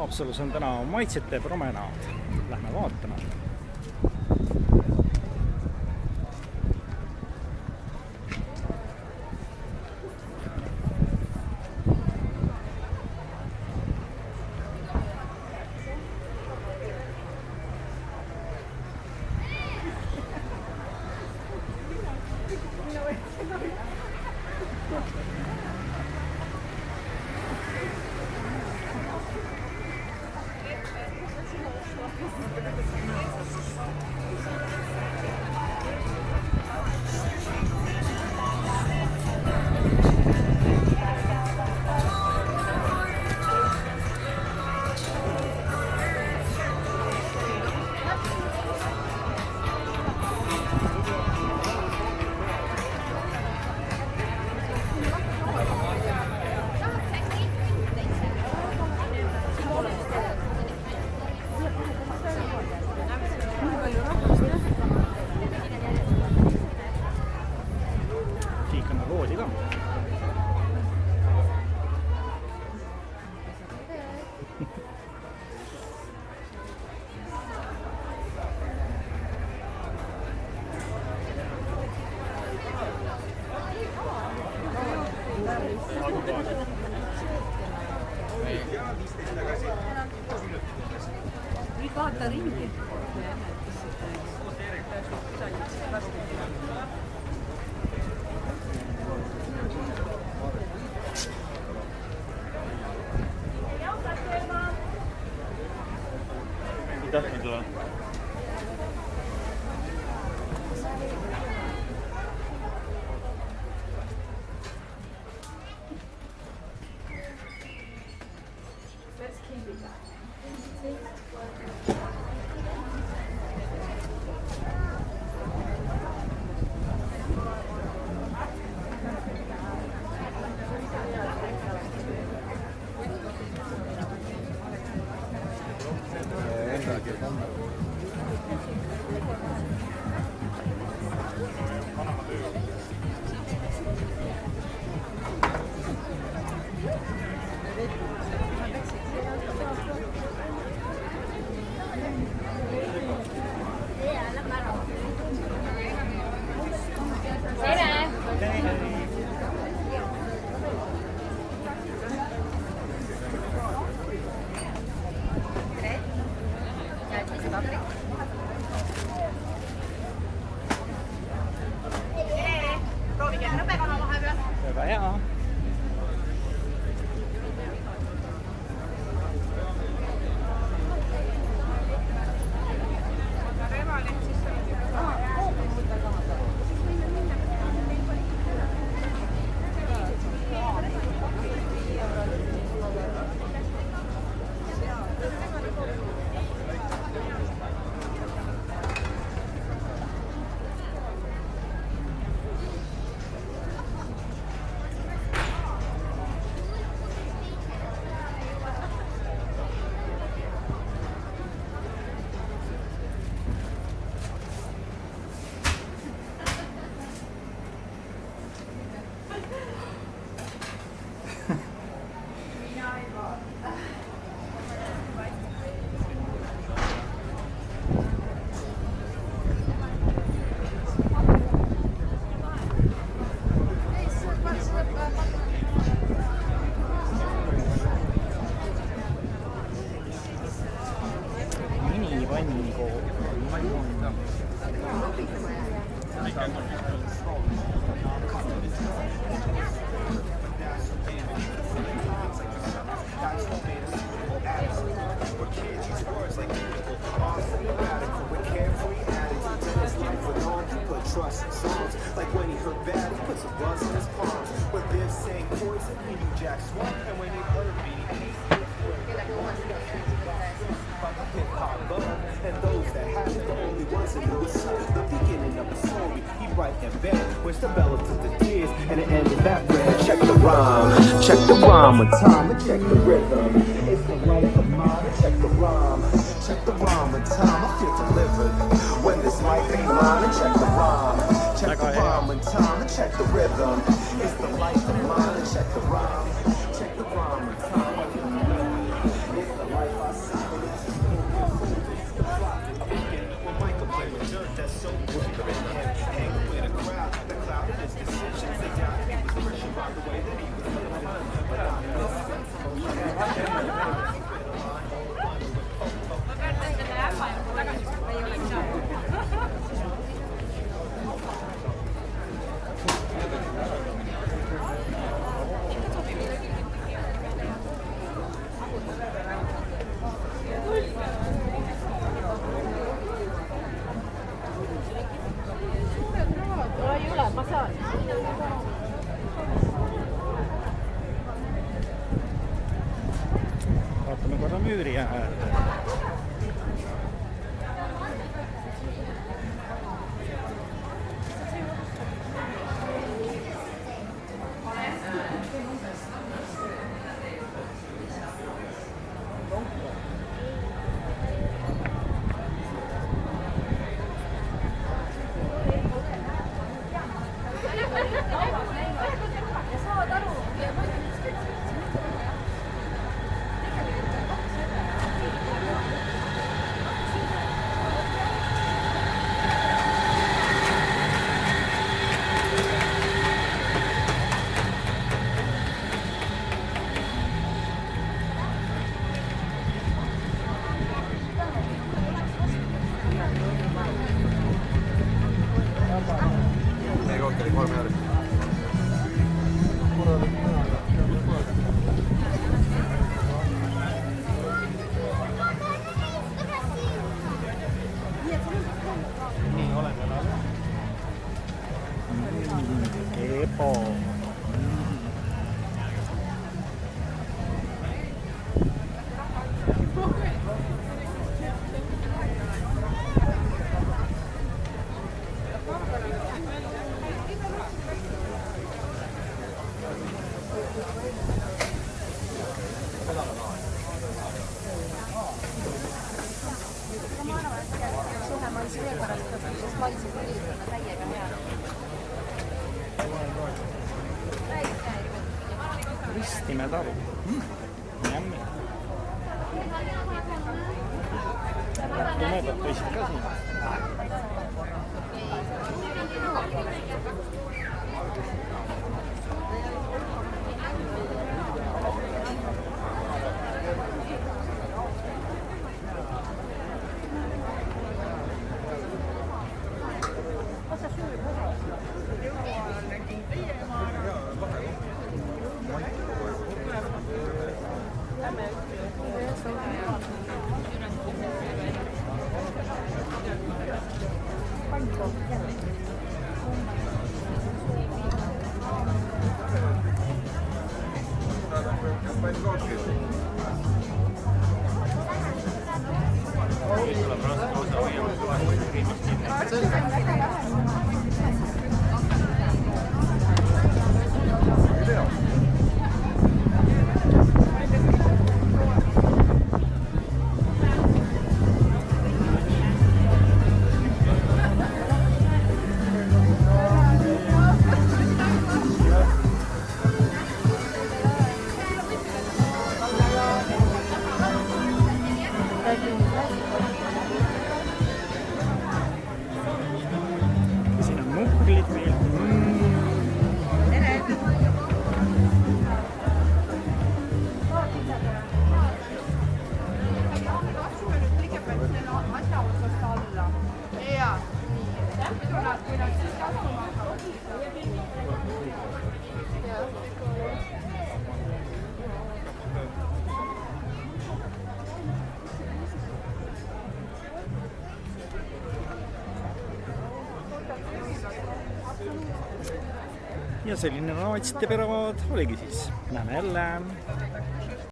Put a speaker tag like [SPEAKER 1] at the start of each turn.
[SPEAKER 1] Haapsalus on täna maitsete promenaad. Lähme vaatame.
[SPEAKER 2] Vaata ringi.
[SPEAKER 3] Ei tahtnud tulla.
[SPEAKER 1] Väga hea.
[SPEAKER 4] Check the rhyme with time and check the rhythm. It's the life of mine. Check the rhyme. Check the rhyme with time. I feel delivered. When this life ain't mine, check the rhyme. Check the rhyme with time and check the rhythm. It's the life of mine. Check the rhyme. Check the rhyme with time. I feel delivered. It's the life of
[SPEAKER 1] müüri äärde. Kepo. Ristimäe Jämmi. Tumedad poisid ka siin. Siin on muhklid veel. Ja selline Naatsite periood oligi siis. Näeme jälle.